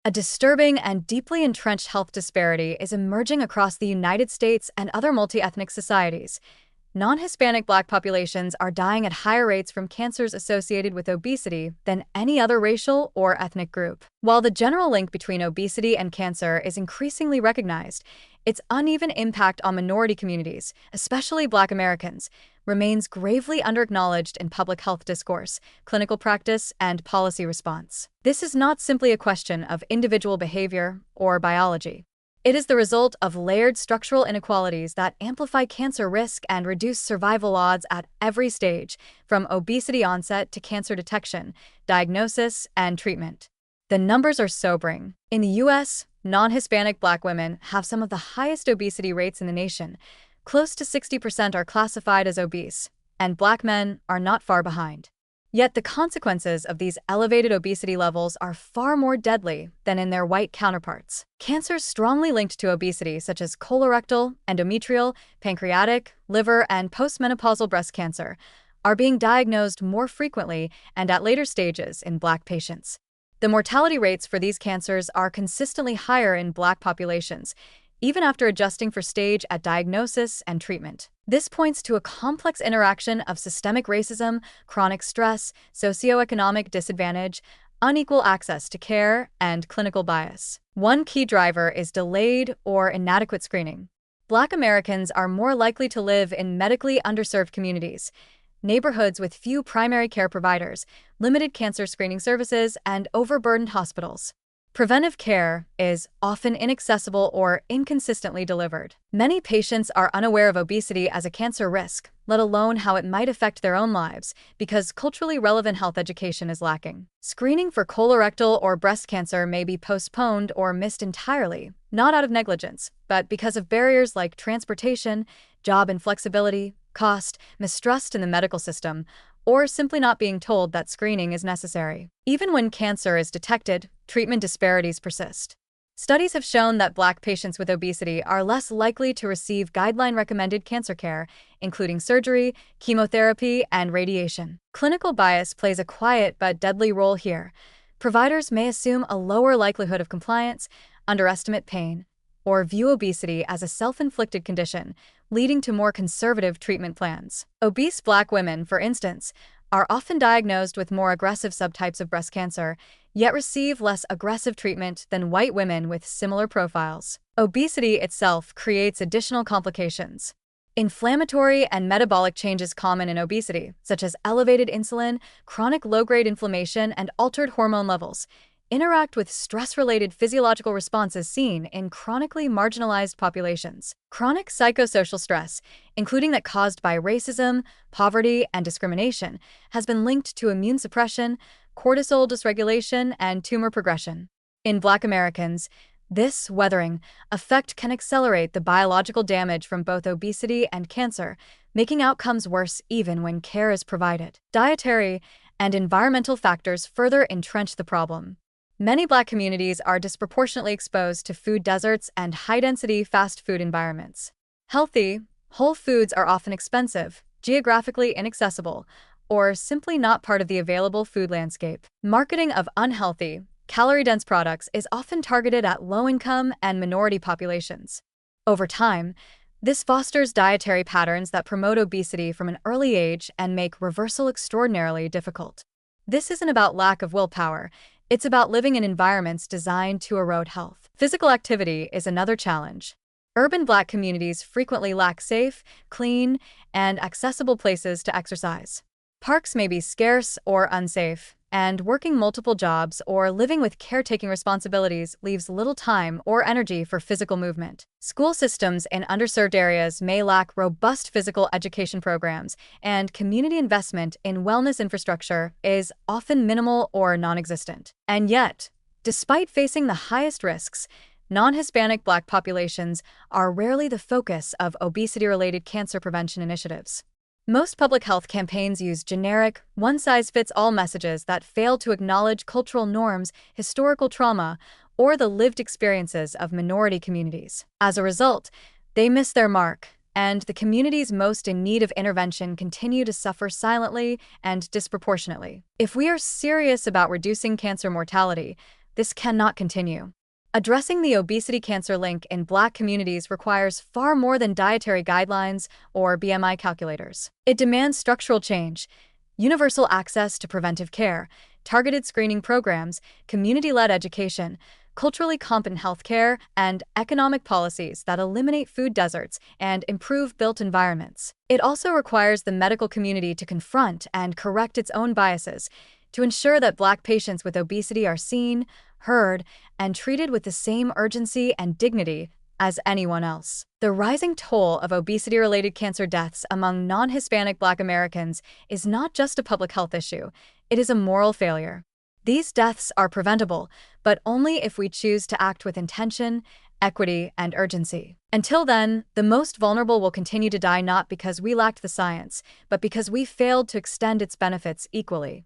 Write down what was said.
A disturbing and deeply entrenched health disparity is emerging across the United States and other multi-ethnic societies. Non-Hispanic Black populations are dying at higher rates from cancers associated with obesity than any other racial or ethnic group. While the general link between obesity and cancer is increasingly recognized, its uneven impact on minority communities, especially Black Americans, remains gravely underacknowledged in public health discourse, clinical practice, and policy response. This is not simply a question of individual behavior or biology. It is the result of layered structural inequalities that amplify cancer risk and reduce survival odds at every stage, from obesity onset to cancer detection, diagnosis, and treatment. The numbers are sobering. In the U.S., non-Hispanic Black women have some of the highest obesity rates in the nation. Close to 60% are classified as obese, and Black men are not far behind. Yet the consequences of these elevated obesity levels are far more deadly than in their white counterparts. Cancers strongly linked to obesity, such as colorectal, endometrial, pancreatic, liver, and postmenopausal breast cancer, are being diagnosed more frequently and at later stages in Black patients. The mortality rates for these cancers are consistently higher in Black populations, even after adjusting for stage at diagnosis and treatment. This points to a complex interaction of systemic racism, chronic stress, socioeconomic disadvantage, unequal access to care, and clinical bias. One key driver is delayed or inadequate screening. Black Americans are more likely to live in medically underserved communities, neighborhoods with few primary care providers, limited cancer screening services, and overburdened hospitals. Preventive care is often inaccessible or inconsistently delivered. Many patients are unaware of obesity as a cancer risk, let alone how it might affect their own lives, because culturally relevant health education is lacking. Screening for colorectal or breast cancer may be postponed or missed entirely, not out of negligence, but because of barriers like transportation, job inflexibility, cost, mistrust in the medical system, or simply not being told that screening is necessary. Even when cancer is detected, treatment disparities persist. Studies have shown that Black patients with obesity are less likely to receive guideline-recommended cancer care, including surgery, chemotherapy, and radiation. Clinical bias plays a quiet but deadly role here. Providers may assume a lower likelihood of compliance, underestimate pain, or view obesity as a self-inflicted condition, leading to more conservative treatment plans. Obese Black women, for instance, are often diagnosed with more aggressive subtypes of breast cancer, yet receive less aggressive treatment than white women with similar profiles. Obesity itself creates additional complications. Inflammatory and metabolic changes common in obesity, such as elevated insulin, chronic low-grade inflammation, and altered hormone levels, interact with stress-related physiological responses seen in chronically marginalized populations. Chronic psychosocial stress, including that caused by racism, poverty, and discrimination, has been linked to immune suppression, cortisol dysregulation, and tumor progression. In Black Americans, this weathering effect can accelerate the biological damage from both obesity and cancer, making outcomes worse even when care is provided. Dietary and environmental factors further entrench the problem. Many Black communities are disproportionately exposed to food deserts and high-density fast food environments. Healthy, whole foods are often expensive, geographically inaccessible, or simply not part of the available food landscape. Marketing of unhealthy, calorie-dense products is often targeted at low-income and minority populations. Over time, this fosters dietary patterns that promote obesity from an early age and make reversal extraordinarily difficult. This isn't about lack of willpower. It's about living in environments designed to erode health. Physical activity is another challenge. Urban Black communities frequently lack safe, clean, and accessible places to exercise. Parks may be scarce or unsafe, and working multiple jobs or living with caretaking responsibilities leaves little time or energy for physical movement. School systems in underserved areas may lack robust physical education programs, and community investment in wellness infrastructure is often minimal or non-existent. And yet, despite facing the highest risks, non-Hispanic Black populations are rarely the focus of obesity-related cancer prevention initiatives. Most public health campaigns use generic, one-size-fits-all messages that fail to acknowledge cultural norms, historical trauma, or the lived experiences of minority communities. As a result, they miss their mark, and the communities most in need of intervention continue to suffer silently and disproportionately. If we are serious about reducing cancer mortality, This cannot continue. Addressing the obesity cancer link in Black communities requires far more than dietary guidelines or BMI calculators. It demands structural change, universal access to preventive care, targeted screening programs, community-led education, culturally competent healthcare, and economic policies that eliminate food deserts and improve built environments. It also requires the medical community to confront and correct its own biases to ensure that Black patients with obesity are seen, heard, and treated with the same urgency and dignity as anyone else. The rising toll of obesity-related cancer deaths among non-Hispanic Black Americans is not just a public health issue, it is a moral failure. These deaths are preventable, but only if we choose to act with intention, equity, and urgency. Until then, the most vulnerable will continue to die not because we lacked the science, but because we failed to extend its benefits equally.